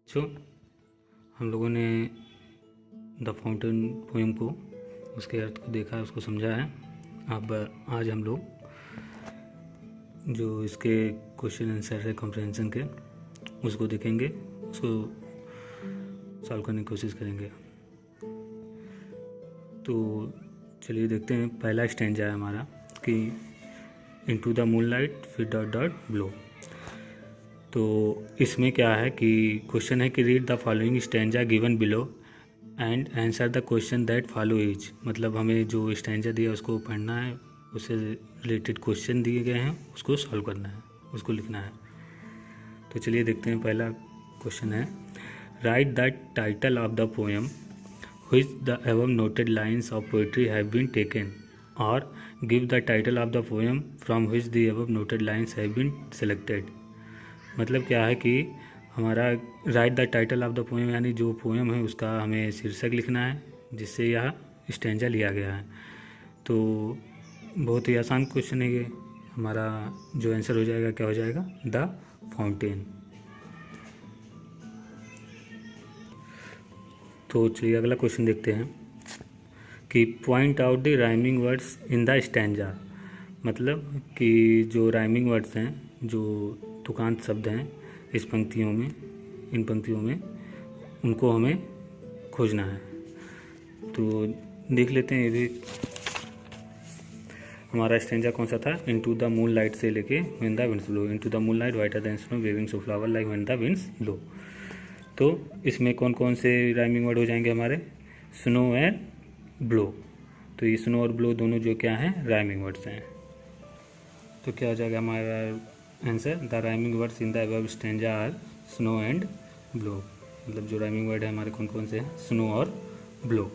बच्चों, हम लोगों ने द फाउंटेन पोएम को, उसके अर्थ को देखा, उसको समझा है। अब आज हम लोग जो इसके क्वेश्चन आंसर है कॉम्प्रहेंशन के, उसको देखेंगे, उसको सॉल्व करने की कोशिश करेंगे। तो चलिए देखते हैं। पहला स्टैंजा है हमारा कि इनटू द मूनलाइट फिर डॉट डॉट ब्लो। तो इसमें क्या है कि क्वेश्चन है कि read the following stanza given below and answer the question that follow etch. मतलब हमें जो स्टैंजा दिया उसको पढ़ना है, उससे रिलेटेड क्वेश्चन दिए गए हैं, उसको सॉल्व करना है, उसको लिखना है। तो चलिए देखते हैं। पहला क्वेश्चन है right the title of the poem which the above noted lines of poetry have been taken, or give the title of the poem from which the above noted lines have been selected। मतलब क्या है कि हमारा right the title of the poem यानी जो poem है उसका हमें शीर्षक लिखना है जिससे यह स्टैंजा लिया गया है। तो बहुत ही आसान क्वेश्चन है ये। हमारा जो आंसर हो जाएगा क्या हो जाएगा? The fountain. तो चलिए अगला क्वेश्चन देखते हैं कि point out the rhyming words in the stanza. मतलब कि जो राइमिंग वर्ड्स हैं, जो तुकांत शब्द हैं इस पंक्तियों में, इन पंक्तियों में, उनको हमें खोजना है। तो देख लेते हैं। ये भी हमारा स्टैंजा कौन सा था? इनटू द मून लाइट से लेके when the winds blow. Into the moon light whiter than snow waving so flower like when the winds blow. तो इसमें कौन कौन से राइमिंग वर्ड हो जाएंगे हमारे? Snow and blow. तो ये स्नो और ब्लो दोनों जो क्या हैं, राइमिंग वर्ड्स हैं। तो क्या हो जाएगा हमारा answer? The rhyming words in the above stanza are snow and blow. मतलब जो राइमिंग वर्ड है हमारे कौन कौन से हैं? स्नो और ब्लो।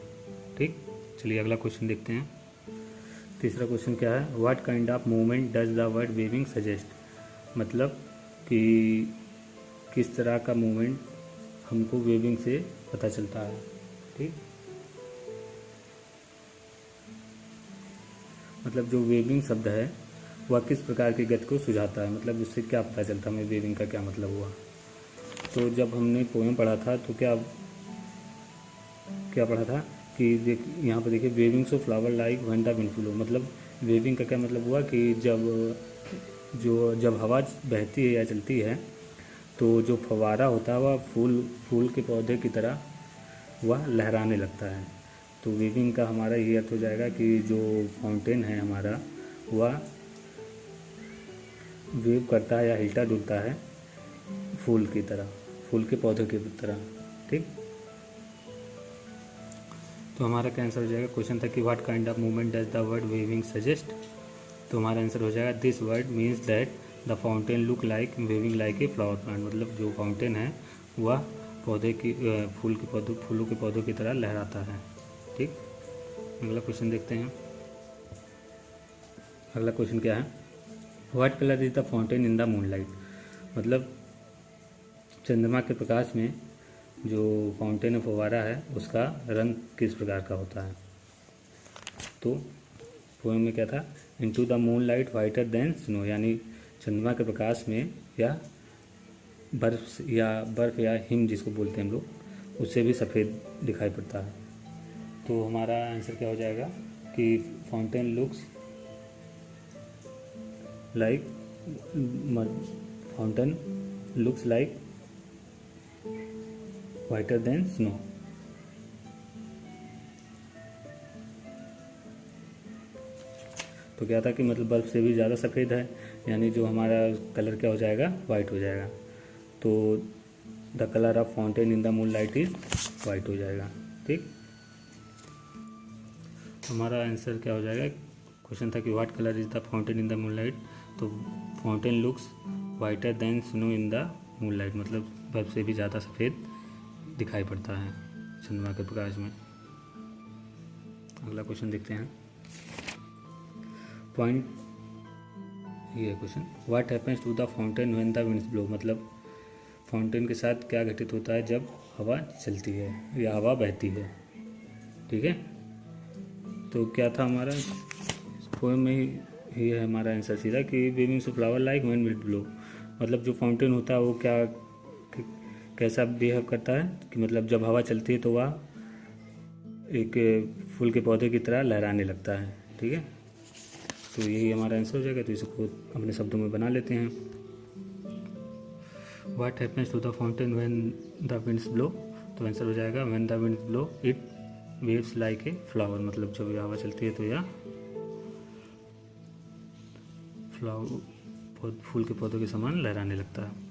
ठीक, चलिए अगला क्वेश्चन देखते हैं। तीसरा क्वेश्चन क्या है? What kind of movement does the word waving suggest. मतलब कि किस तरह का मूवमेंट हमको वेविंग से पता चलता है। ठीक, मतलब जो वेविंग शब्द है वह किस प्रकार की गति को सुझाता है। मतलब उससे क्या पता चलता है हमें वेविंग का क्या मतलब हुआ। तो जब हमने पोएम पढ़ा था तो क्या क्या पढ़ा था कि यहाँ पर देखिए waving so flower like when the wind blow. मतलब वेविंग का क्या मतलब हुआ कि जब हवा बहती है या चलती है तो जो फवारा होता है वह फूल के पौधे की तरह वह लहराने लगता है। तो वेविंग का हमारा ये अर्थ हो जाएगा कि जो फाउंटेन है हमारा वह वेव करता है या हिलता डुलता है फूल की तरह, फूल के पौधे की तरह। ठीक, तो हमारा क्या आंसर हो जाएगा? क्वेश्चन था कि what kind of movement does the word waving suggest. तो हमारा आंसर हो जाएगा this word means that the fountain look like waving like a flower plant. मतलब जो फाउंटेन है वह पौधे की फूलों के पौधों की तरह लहराता है। ठीक, अगला क्वेश्चन देखते हैं। अगला क्वेश्चन क्या है? What colour is the fountain in the moonlight. मतलब चंद्रमा के प्रकाश में जो फाउंटेन है, फव्वारा है, उसका रंग किस प्रकार का होता है। तो पोएम में क्या था? Into the moon light whiter than snow. यानी चंद्रमा के प्रकाश में या बर्फ या हिम जिसको बोलते हैं हम लोग, उससे भी सफ़ेद दिखाई पड़ता है। तो हमारा आंसर क्या हो जाएगा कि fountain looks like वाइटर than snow. तो क्या था कि मतलब बर्फ से भी ज़्यादा सफ़ेद है, यानी जो हमारा कलर क्या हो जाएगा? वाइट हो जाएगा। तो the colour of fountain in the moon light is white हो जाएगा। ठीक, हमारा आंसर क्या हो जाएगा? क्वेश्चन था कि what colour is the fountain in the moon light. तो fountain looks whiter than snow in the moon light. मतलब बर्फ से भी ज़्यादा सफ़ेद दिखाई पड़ता है चंद्रमा के प्रकाश में। अगला क्वेश्चन देखते हैं। पॉइंट ये question, what happens to the fountain when the winds blow. मतलब फाउंटेन के साथ क्या घटित होता है जब हवा चलती है या हवा बहती है। ठीक है, तो क्या था हमारा पोएम में ही है हमारा आंसर सीधा कि waving so flower like when wind blow. मतलब जो फाउंटेन होता है वो क्या कैसा बिहेव करता है कि मतलब जब हवा चलती है तो वह एक फूल के पौधे की तरह लहराने लगता है। ठीक है, तो यही हमारा आंसर हो जाएगा। तो इसको अपने शब्दों में बना लेते हैं। What happens to the fountain when the winds blow, तो आंसर हो जाएगा when the winds blow it waves like a flower, मतलब जब यह हवा चलती है तो यह फूल के पौधों के समान लहराने लगता है।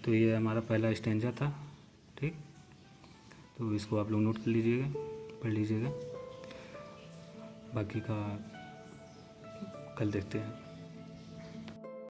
तो ये हमारा पहला स्टेंजा था। ठीक, तो इसको आप लोग नोट कर लीजिएगा, पढ़ लीजिएगा, बाकी का कल देखते हैं।